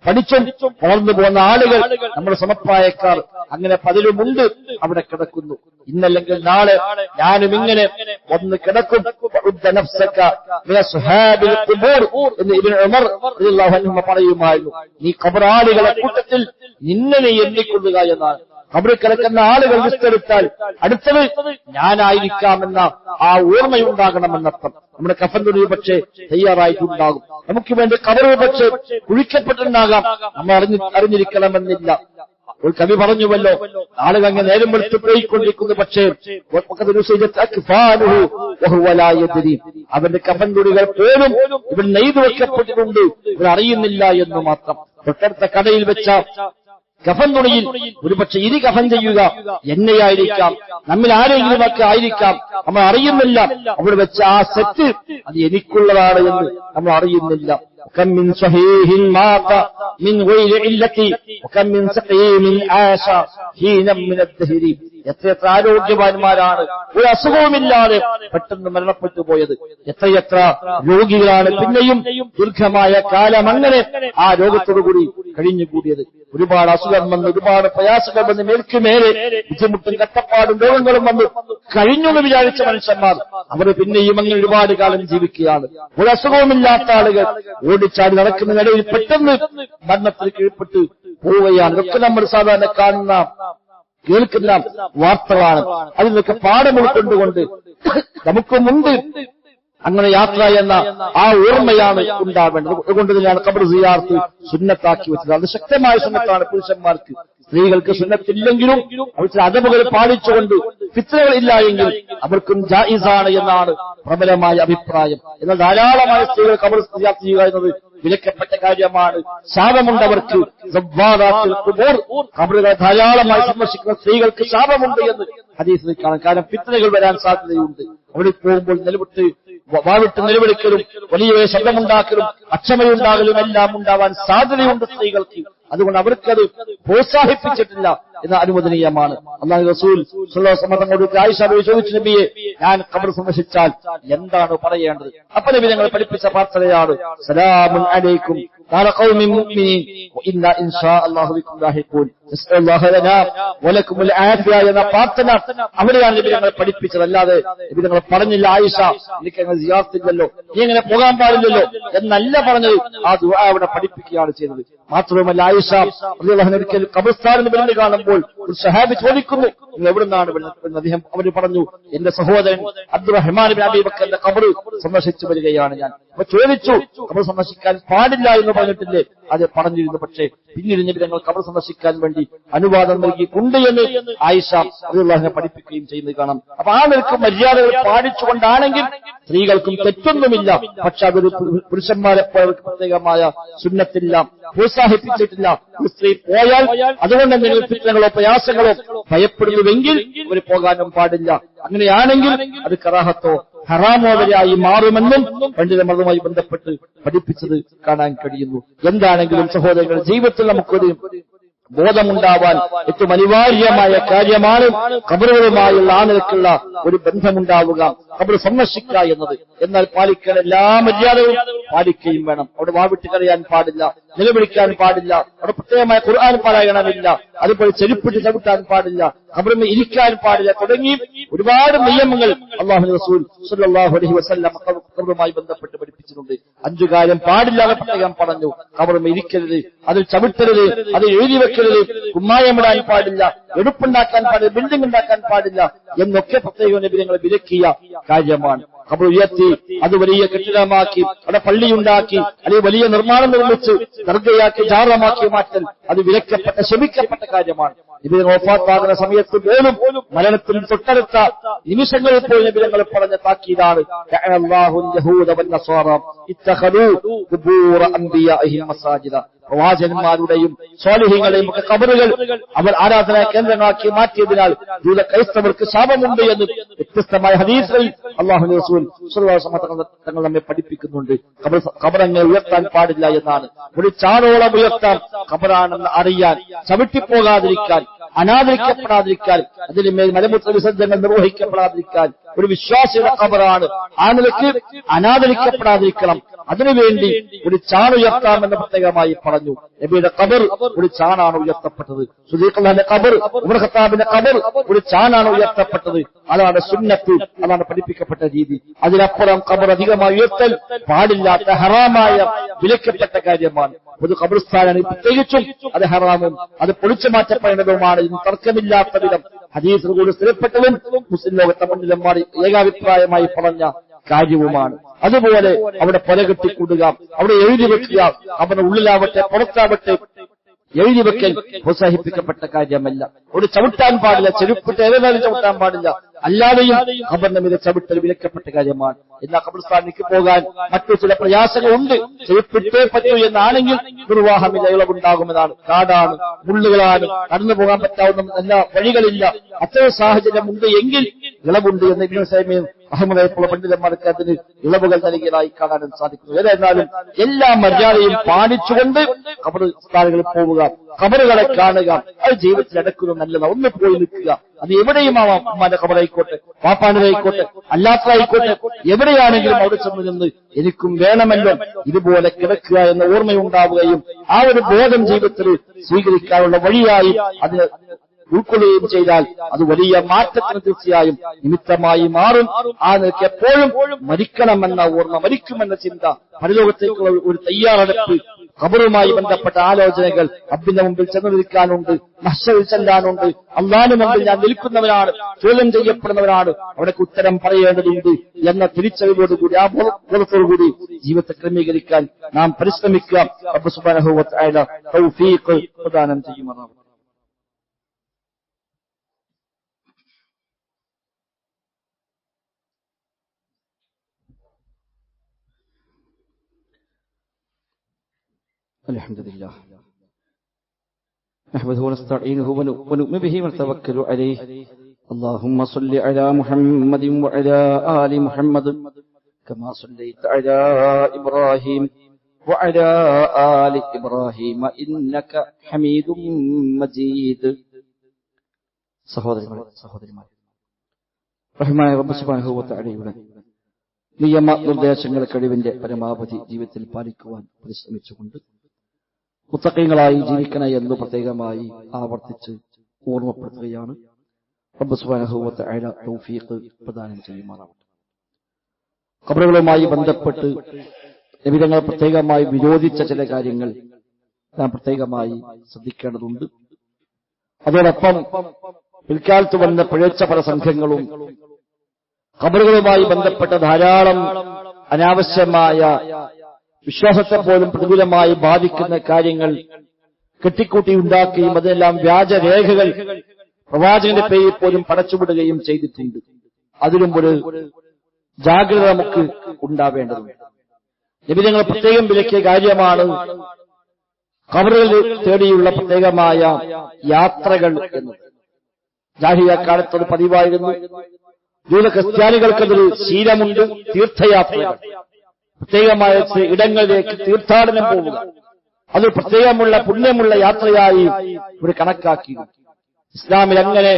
പഠിച്ചും വളർന്നു പോകുന്ന ആളുകൾ, നമ്മുടെ സമപ്രായക്കാർ, അങ്ങനെ പലരുമുണ്ട് അവിടെ കിടക്കുന്നു. ഇന്നല്ലെങ്കിൽ നാളെ ഞാനും ഇങ്ങനെ ഒന്ന് കിടക്കും. എന്ന് ഇബ്നു ഉമർ റളിയല്ലാഹു അൻഹു പറയുമായിരുന്നു. നീ ഖബറാളികളെ കൂട്ടത്തിൽ നിന്നെ നീ എണ്ണിക്കൊള്ളുക എന്നാണ്. ഖബറിൽ കിടക്കുന്ന ആളുകൾ വിസ്തരിച്ചാൽ അടുത്തത് ഞാനായിരിക്കാമെന്ന ആ ഓർമ്മയുണ്ടാകണമെന്നർത്ഥം. നമ്മുടെ കഫൻ തുണി പക്ഷേ തയ്യാറായിട്ടുണ്ടാകും, നമുക്ക് വേണ്ടി ഖബർ പക്ഷേ കുഴിക്കപ്പെട്ടിട്ടുണ്ടാകാം, നമ്മൾ അറിഞ്ഞിരിക്കണമെന്നില്ല. ഒരു കവി പറഞ്ഞുവല്ലോ, ആളുകൾ അങ്ങനെ നേരം വെളുത്ത് പോയിക്കൊണ്ടിരിക്കുന്നു, പക്ഷേ അവന്റെ കഫൻ തുണികൾ പോലും ഇവർ നെയ്തു വെക്കപ്പെട്ടിട്ടുണ്ട്, ഇവർ അറിയുന്നില്ല എന്ന് മാത്രം. തൊട്ടടുത്ത കടയിൽ വെച്ച കഫൻ തുണിയിൽ ഒരുപക്ഷെ ഇനി കഫൻ ചെയ്യുക എന്നെയായിരിക്കാം, നമ്മിൽ ആരെങ്കിലും ഒക്കെ ആയിരിക്കാം, നമ്മൾ അറിയുന്നില്ല. അവിടെ വെച്ച ആ സെറ്റ് അത് എനിക്കുള്ളതാണ് എന്ന് നമ്മൾ അറിയുന്നില്ല. وكم من صحيح مات من غير علة وكم من سقيم عاش حينا من الدهر. എത്രയെത്ര ആരോഗ്യവാന്മാരാണ് ഒരു അസുഖവുമില്ലാതെ പെട്ടെന്ന് മരണപ്പെട്ടു പോയത്. എത്രയെത്ര രോഗികളാണ് പിന്നെയും ദീർഘമായ കാലം അങ്ങനെ ആ രോഗത്തോടുകൂടി കഴിഞ്ഞുകൂടിയത്. ഒരുപാട് അസുഖം വന്ന്, ഒരുപാട് പ്രയാസങ്ങൾ വന്ന്, മേൽക്കുമേലെ ബുദ്ധിമുട്ടും കഷ്ടപ്പാടും രോഗങ്ങളും വന്ന് കഴിഞ്ഞു എന്ന് വിചാരിച്ച മനുഷ്യന്മാർ അവർ പിന്നെയും അങ്ങനെ ഒരുപാട് കാലം ജീവിക്കുകയാണ്. ഒരു അസുഖവുമില്ലാത്ത ആളുകൾ ഓടിച്ചാടി നടക്കുന്നതിനിടയിൽ പെട്ടെന്ന് മരണത്തിൽ കീഴ്പ്പെട്ട് പോവുകയാണ്. ഇതൊക്കെ നമ്മൾ സാധാരണ കാണുന്ന കേൾക്കുന്ന വാർത്തകളാണ്. അതിൽ നിന്നൊക്കെ പാഠം ഉൾക്കൊണ്ടുകൊണ്ട് നമുക്ക് മുമ്പ് അങ്ങനെ യാത്ര എന്ന ആ ഓർമ്മയാണ് ഉണ്ടാവേണ്ടത്. അതുകൊണ്ട് തന്നെയാണ് ഖബർ സിയാറത്ത് സുന്നത്താക്കി വെച്ചത്. അത് ശക്തമായ സുന്നത്താണ് പുരുഷന്മാർക്ക്. സ്ത്രീകൾക്ക് സുന്നത്തില്ലെങ്കിലും അവർക്ക് അദബുകൾ പാലിച്ചുകൊണ്ട് ഫിത്നകൾ ഇല്ല എങ്കിൽ അവർക്കും ജായിസാണ് എന്നാണ് പ്രബലമായ അഭിപ്രായം. എന്നാൽ ധാരാളമായ സ്ത്രീകൾ ഖബർ സിയാറത്ത് ചെയ്യുക എന്നത് വിലക്കപ്പെട്ട കാര്യമാണ്. ശാപമുണ്ടവർക്ക്. ഖബറുകൾ ധാരാളമായി സന്ദർശിക്കുന്ന സ്ത്രീകൾക്ക് ശാപമുണ്ട് എന്ന് ഹദീസിൽ കാണാം. കാരണം ഫിത്നകൾ വരാൻ സാധ്യതയുണ്ട്. അവിടെ പോകുമ്പോൾ വാവിട്ട് നിലവിളിക്കലും വലിയ ശബ്ദമുണ്ടാക്കലും അക്ഷമയുണ്ടാകലും എല്ലാം ഉണ്ടാവാൻ സാധ്യതയുണ്ട് സ്ത്രീകൾക്ക്. അതുകൊണ്ട് അവർക്കത് പ്രോത്സാഹിപ്പിച്ചിട്ടില്ല എന്ന അനുവദനീയമാണ്. അല്ലാഹു റസൂൽ സ്വല്ലല്ലാഹു അലൈഹി വസല്ലം തങ്ങളോട് ആയിഷ ബീവി ചോദിച്ചു, നബിയെ, ഞാൻ ഖബർ സന്ദർശിച്ചാൽ എന്താണ് പറയേണ്ടത്? അപ്പോൾ നബി ഞങ്ങൾ പഠിപ്പിച്ച പ്രാർത്ഥനയാണ് സലാമുൻ അലൈക്കും ദാറ ഖൗമിൻ മുഅ്മിനീൻ വഇന്നാ ഇൻഷാ അല്ലാഹു ബിക്കും ലാഹിഖൂൻ അല്ലാഹു ലനാ വലക്കുമുൽ ആഫിയ എന്ന പ്രാർത്ഥന അവിടെയാണ് നബി ഞങ്ങൾ പഠിപ്പിച്ചത്. അല്ലാതെ നബി ഞങ്ങൾ പറഞ്ഞില്ല, ആയിഷ എനിക്ക് അങ്ങനെ സിയാറത്തില്ലല്ലോ, നീ ഇങ്ങനെ പോകാൻ പാടില്ലല്ലോ എന്നല്ല പറഞ്ഞത്. ആ ദുആ അവിടെ പഠിപ്പിക്കുകയാണ് ചെയ്തത്. മാത്രവുമല്ല, ആയിഷ റളിയല്ലാഹു അൻഹ ഒരിക്കൽ ഖബർസ്ഥാനിൽ വരുന്നത് കാണുമ്പോൾ ഒരു സഹാബി ചോദിക്കുന്നു, നിങ്ങൾ എവിടുന്നാണ് വരുന്നത്? അദ്ദേഹം അവർ പറഞ്ഞു, എന്റെ സഹോദരൻ അബ്ദുറഹ്മാൻ ബിൻ അബീ ബക്കറിന്റെ ഖബർ സന്ദർശിച്ചു വരികയാണ് ഞാൻ. അപ്പൊ ചോദിച്ചു, ഖബർ സന്ദർശിക്കാൻ പാടില്ല എന്ന് പറഞ്ഞിട്ടില്ലേ? അത് പറഞ്ഞിരുന്നു. പക്ഷേ പിന്നീട് നബി ഞങ്ങൾ ഖബർ സന്ദർശിക്കാൻ വേണ്ടി അനുവാദം നൽകിയിട്ടുണ്ട് എന്ന് ആയിഷ റളിയല്ലാഹു അൻഹ പഠിപ്പിക്കുകയും ചെയ്യുന്നത് കാണാം. അപ്പൊ ആ നിലക്ക് മര്യാദകൾ പാലിച്ചുകൊണ്ടാണെങ്കിൽ സ്ത്രീകൾക്കും തെറ്റൊന്നുമില്ല. പക്ഷെ അതൊരു പുരുഷന്മാരെ അവർക്ക് പ്രത്യേകമായ സുന്നത്തില്ല, പ്രോത്സാഹിപ്പിച്ചിട്ടില്ല. ഒരു സ്ത്രീ പോയാൽ അതുകൊണ്ട് എന്തെങ്കിലും ഫിത്നകളോ പ്രയാസങ്ങളോ ഭയപ്പെടുന്നുവെങ്കിൽ അവർ പോകാനും പാടില്ല. അങ്ങനെയാണെങ്കിൽ അത് കറാഹത്തോ ഹറാമോ വരെയായി മാറുമെന്നും പണ്ഡിതമതുമായി ബന്ധപ്പെട്ട് പഠിപ്പിച്ചത് കാണാൻ കഴിയുന്നു. എന്താണെങ്കിലും സഹോദരങ്ങൾ, ജീവിതത്തിൽ നമുക്കൊരു ബോധമുണ്ടാവാൻ ഏറ്റവും അനിവാര്യമായ കാര്യമാണ് ഖബറുകളുമായുള്ള ആ നിലക്കുള്ള ഒരു ബന്ധമുണ്ടാവുക, ഖബർ സന്ദർശിക്കുക എന്നത്. എന്നാൽ പാലിക്കേണ്ട എല്ലാ മര്യാദകളും പാലിക്കുകയും വേണം. അവിടെ വാവിട്ട് കരയാൻ പാടില്ല, നിലവിളിക്കാൻ പാടില്ല, അവിടെ പ്രത്യേകമായ ഖുർആൻ പാരായണമില്ല, അതുപോലെ ചെരുപ്പിട്ട് ചവിട്ടാൻ പാടില്ല, ഖബറിൽ ഇരിക്കാൻ പാടില്ല, തുടങ്ങി ഒരുപാട് നിയമങ്ങൾ അല്ലാഹു റസൂൽ സ്വല്ലല്ലാഹു അലൈഹി വസല്ലം ഖബറുമായി ബന്ധപ്പെട്ട് പഠിപ്പിച്ചിട്ടുണ്ട്. 5 കാര്യം പാടില്ലാതെ പ്രത്യേകം പറഞ്ഞു. ഖബറിൽ ഇരിക്കരുത്, അതിൽ ചവിട്ടരുത്, അത് എഴുതി വെക്കരുത്, കുമ്മായമിടാൻ പാടില്ല, എടുപ്പുണ്ടാക്കാൻ പാടില്ല, ബിൽഡിംഗ് ഉണ്ടാക്കാൻ പാടില്ല എന്നൊക്കെ പ്രത്യേകം നബി ഞങ്ങളെ വിലക്കിയ കാര്യമാണ്. ഖബർ ഉയർത്തി അത് വലിയ കെട്ടിടമാക്കി അവിടെ പള്ളിയുണ്ടാക്കി അല്ലെങ്കിൽ വലിയ നിർമ്മാണം നിർമ്മിച്ച് ദർഗയാക്കി ജാറമാക്കി മാറ്റൽ അത് വിലക്കപ്പെട്ട ശപിക്കപ്പെട്ട കാര്യമാണ്. നബി വഫാത്താകുന്ന സമയത്ത് പോലും മരണത്തിന് തൊട്ടടുത്ത നിമിഷങ്ങളിൽ പോലും നബി ഞങ്ങൾ പറഞ്ഞ താക്കീതാണ് അല്ലാഹുൽ യഹൂദ വൻ നസ്വാറ ഇത്തഖദൂ ഖുബൂറ അംബിയാഇഹിം മസാജിദ. പ്രവാചകന്മാരുടെയും സ്വാലിഹീങ്ങളുടെയും ഒക്കെ ഖബറുകൾ അവർ ആരാധനാ കേന്ദ്രങ്ങളാക്കി മാറ്റിയതിനാൽ ജൂത ക്രൈസ്തവർക്ക് ശാപമുണ്ട് എന്ന് വ്യത്യസ്തമായ ഹദീസുകളിൽ അല്ലാഹു റസൂൽ സ്വല്ലല്ലാഹു അലൈഹി വസല്ലം തങ്ങൾ നമ്മെ പഠിപ്പിക്കുന്നുണ്ട്. ഖബറങ്ങനെ ഉയർത്താൻ പാടില്ല എന്നാണ്. ഒരു ചാരോളം ഉയർത്താൻ ഖബറാണെന്ന് അറിയാൻ, ചവിട്ടിപ്പോകാതിരിക്കാൻ, അനാദരിക്കപ്പെടാതിരിക്കാൻ, അതിന് മേൽ മലമൂത്ര വിസർജനങ്ങൾ നിർവഹിക്കപ്പെടാതിരിക്കാൻ ഒരു വിശ്വാസിയുടെ ഖബറാണ്. ആ നിലയ്ക്ക് അനാദരിക്കപ്പെടാതിരിക്കണം. അതിനുവേണ്ടി ഒരു ചാൺ ഉയർത്താമെന്ന് പ്രത്യേകമായി പറഞ്ഞു. നബിയുടെ ഖബർ ഒരു ചാണാണ് ഉയർത്തപ്പെട്ടത്. സുദീഖുല്ലാഹിന്റെ ഖബർ, ഉമർ ഖത്താബിന്റെ ഖബർ ഒരു ചാണാണ് ഉയർത്തപ്പെട്ടത്. അതാണ് സുന്നത്ത്, അതാണ് പഠിപ്പിക്കപ്പെട്ട രീതി. അതിനപ്പുറം ഖബർ അധികമായി ഉയർത്തൽ പാടില്ലാത്ത ഹറാമായ വിലക്കപ്പെട്ട കാര്യമാണ്. ഒരു ഖബർസ്ഥാനാണ്, പ്രത്യേകിച്ചും അത് ഹറാമും അത് പൊളിച്ചു മാറ്റപ്പെടേണ്ടതുമാണ് എന്ന് തർക്കമില്ലാത്ത വിധം ഹദീസിൽ കൂടി സ്ഥിരപ്പെട്ടതും മുസ്ലിം ലോകത്തെ പണ്ഡിതന്മാർ ഏകാഭിപ്രായമായി പറഞ്ഞ കാര്യവുമാണ്. അതുപോലെ അവിടെ പൊലകെട്ടിക്കൂടുക, അവിടെ എഴുതി വെക്കുക, അവരുടെ ഉള്ളിലാവട്ടെ പുറത്താവട്ടെ എഴുതി വെക്കൽ പ്രോത്സാഹിപ്പിക്കപ്പെട്ട കാര്യമല്ല. ഒരു ചവിട്ടാൻ പാടില്ല, ചെരുപ്പിട്ട് ഏതായാലും ചവിട്ടാൻ പാടില്ല, അല്ലാതെയും ഖബറിന്റെ മീതെ ചവിട്ടൽ വിലക്കപ്പെട്ട കാര്യമാണ്. എന്നാൽ ഖബർസ്ഥാനിലേക്ക് പോകാൻ മറ്റു ചില പ്രയാസങ്ങളുണ്ട്. ചെരുപ്പിട്ടേ പറ്റൂ എന്നാണെങ്കിൽ നിർവാഹമില്ല, ഇളവുണ്ടാകുമെന്നാണ്. കാടാണ്, മുള്ളുകളാണ്, കടന്നു പോകാൻ പറ്റാവുന്ന എല്ലാ വഴികളില്ല. അത്തരം സാഹചര്യമുണ്ട് എങ്കിൽ ഇളവുണ്ട് എന്ന് ഇബ്നു ഉസൈമീൻ അഹമ്മദായിട്ടുള്ള പണ്ഡിതന്മാർക്ക് അതിന് ഇളവുകൾ നൽകിയതായി കാണാനും സാധിക്കുന്നു. ഏതായിരുന്നാലും എല്ലാ മര്യാദയും പാലിച്ചുകൊണ്ട് ഖബർസ്ഥാനുകളിൽ പോവുക, ഖബറുകളെ കാണുക, അത് ജീവിതത്തിൽ നടക്കുന്നത് നല്ലതാണ്. ഒന്ന് പോയി നിൽക്കുക. അത് എവിടെയും ആവാം, ഉമ്മാന്റെ ഖബറായിക്കോട്ടെ, പാപ്പാന്റെതായിക്കോട്ടെ, അല്ലാത്തതായിക്കോട്ടെ, എവിടെയാണെങ്കിലും അവിടെ ചെന്ന് നിന്ന് എനിക്കും വേണമല്ലോ ഇതുപോലെ കിടക്കുക എന്ന ഓർമ്മയുണ്ടാവുകയും ആ ഒരു ബോധം ജീവിതത്തിൽ സ്വീകരിക്കാനുള്ള വഴിയായി അതിന് ഉൾക്കൊള്ളുകയും ചെയ്താൽ അത് വലിയ മാറ്റത്തിന് തീർച്ചയായും നിമിത്തമായി മാറും. ആ നിലയ്ക്ക് എപ്പോഴും മരിക്കണമെന്ന ഓർമ്മ, മരിക്കുമെന്ന ചിന്ത, പരലോകത്തേക്കുള്ള ഒരു തയ്യാറെടുപ്പ്, ഖബറുമായി ബന്ധപ്പെട്ട ആലോചനകൾ റബ്ബിന്റെ മുമ്പിൽ ചെന്നു നിൽക്കാനുണ്ട്, മഹ്ശറിൽ ചെല്ലാനുണ്ട്. അല്ലാഹുവിന്റെ മുമ്പിൽ ഞാൻ നിൽക്കുന്നവനാണ്, ചോദ്യം ചെയ്യപ്പെടുന്നവനാണ്, അവിടേക്ക് ഉത്തരം പറയേണ്ടതുണ്ട് എന്ന തിരിച്ചറിവോടുകൂടി, ആ ബോധത്തോടുകൂടി ജീവിതത്തെ ക്രമീകരിക്കാൻ നാം പരിശ്രമിക്കുക. റബ്ബ് സുബ്ഹാനഹു വ തആല തൗഫീഖ് പ്രദാനം ചെയ്യുമാറാവട്ടെ. അൽഹംദുലില്ലാഹ് നഹ്മദുഹു വനസ്തഈനുഹു വനു'മിനു ബിഹി വനതവക്കലു അലൈഹി اللهم صل على محمد وعلى آل محمد كما صليت على إبراهيم وعلى آل إبراهيم إنك حميد مجيد സഹോദരിമാരെ റഹ്മാനായ റബ്ബ് സുബ്ഹാനഹു വ തആലയുടെ നിയമ നിർദ്ദേശങ്ങൾ കഴിവിന്റെ പരമാവധി ജീവിതത്തിൽ പാലിക്കുവാൻ പരിശ്രമിച്ചുകൊണ്ട് മുത്തഖീങ്ങളായി ജീവിക്കണേ എന്ന് പ്രത്യേകമായി ആവർത്തിച്ച് ഓർമ്മപ്പെടുത്തുകയാണ്. റബ്ബ് സുബ്ഹാനഹു വ തആല തൗഫീഖ് പ്രദാനം ചെയ്യുമാറാവട്ടെ. ഖബറുകളുമായി ബന്ധപ്പെട്ട് നബി തങ്ങൾ പ്രത്യേകമായി വിരോധിച്ച ചില കാര്യങ്ങൾ നാം പ്രത്യേകമായി ശ്രദ്ധിക്കേണ്ടതുണ്ട്. അതോടൊപ്പം പിൽക്കാലത്ത് വന്ന പിഴച്ച പല സംഘങ്ങളും ഖബറുകളുമായി ബന്ധപ്പെട്ട ധാരാളം അനാവശ്യമായ വിശ്വാസത്തെ പോലും പ്രതികൂലമായി ബാധിക്കുന്ന കാര്യങ്ങൾ കെട്ടിക്കൂട്ടി ഉണ്ടാക്കുകയും അതിനെല്ലാം വ്യാജരേഖകൾ പ്രവാചകന്റെ പേരിൽ പോലും പടച്ചുവിടുകയും ചെയ്തിട്ടുണ്ട്. അതിലും ഒരു ജാഗ്രത നമുക്ക് ഉണ്ടാവേണ്ടതുണ്ട്. നബി തങ്ങൾ പ്രത്യേകം വിലക്കിയ കാര്യമാണ് ഖബറുകളിൽ തേടിയുള്ള പ്രത്യേകമായ യാത്രകൾ എന്നത്. ജാഹിലിയ്യ കാലത്ത് പതിവായിരുന്നു. ജൂത ക്രിസ്ത്യാനികൾക്കതൊരു ശീലമുണ്ട്. തീർത്ഥയാത്രകൾ, പ്രത്യേകമായ ഇടങ്ങളിലേക്ക് തീർത്ഥാടനം പോവുക, അത് പ്രത്യേകമുള്ള പുണ്യമുള്ള യാത്രയായി ഇവർ കണക്കാക്കിയിരുന്നു. ഇസ്ലാമിൽ അങ്ങനെ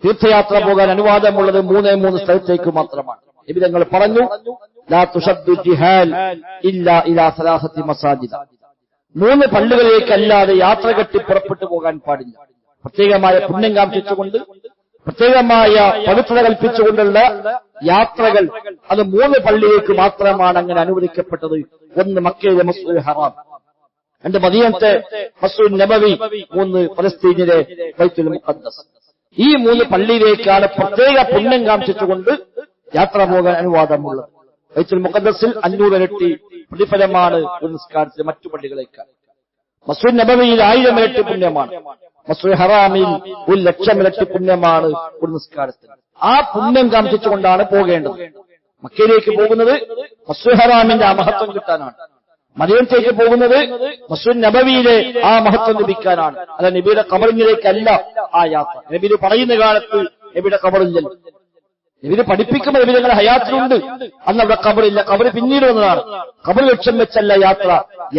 തീർത്ഥയാത്ര പോകാൻ അനുവാദമുള്ളത് 3 സ്ഥലത്തേക്ക് മാത്രമാണ്. നബി തങ്ങൾ പറഞ്ഞു, ലാ തുഷദ്ദു ജിഹാൽ ഇല്ലാ ഇലാ സലാസത്തി മസാജിദ. 3 പള്ളികളിലേക്കല്ലാതെ യാത്ര കെട്ടി പുറപ്പെട്ടു പോകാൻ പാടില്ല. പ്രത്യേകമായ പുണ്യം കാംക്ഷിച്ചുകൊണ്ട്, പ്രത്യേകമായ പവിത്രത കൽപ്പിച്ചുകൊണ്ടുള്ള യാത്രകൾ അത് 3 പള്ളിയിലേക്ക് മാത്രമാണ് അങ്ങനെ അനുവദിക്കപ്പെട്ടത്. 1 മക്കയിലെ മസ്ജിദുൽ ഹറാം, 2 മദീനത്തെ മസ്ജിദുൻ നബവി, 3 ഫലസ്തീനിലെ ബൈത്തുൽ മുഖദ്ദസ്. ഈ 3 പള്ളിയിലേക്കാണ് പ്രത്യേക പുണ്യം കാംക്ഷിച്ചുകൊണ്ട് യാത്ര പോകാൻ അനുവാദമുള്ളത്. ബൈത്തുൽ മുഖദ്ദസിൽ 500 ഇരട്ടി പ്രതിഫലമാണ് ഒരു നിസ്കാരത്തിൽ മറ്റു പള്ളികളേക്കാൾ. മസ്ജിദുൻ നബവിയിൽ 1000 ഇരട്ടി പുണ്യമാണ്. മസ്ജിദുൽ ഹറാമിൽ 1,00,000 ഇരട്ടി പുണ്യമാണ് ഒരു നിസ്കാരത്തിൽ. ആ പുണ്യം കാംക്ഷിച്ചുകൊണ്ടാണ് പോകേണ്ടത്. മക്കയിലേക്ക് പോകുന്നത് മസ്ജിദുൽ ഹറാമിന്റെ ആ മഹത്വം കിട്ടാനാണ്. മദീനത്തേക്ക് പോകുന്നത് മസ്ജിദുൻ നബവിയിലെ ആ മഹത്വം ലഭിക്കാനാണ്. അല്ല നബിയുടെ ഖബറിലേക്കല്ല ആ യാത്ര. നബി പറയുന്ന കാലത്ത് നബിയുടെ ഖബറില്ലല്ലോ. നബി പഠിപ്പിക്കുമ്പോൾ നബി തങ്ങളുടെ ഹയാത്തിലുണ്ട്. അന്ന് അവിടെ ഖബറില്ല. ഖബർ പിന്നീട് വന്നതാണ്. ഖബർ ലക്ഷ്യം വെച്ചല്ല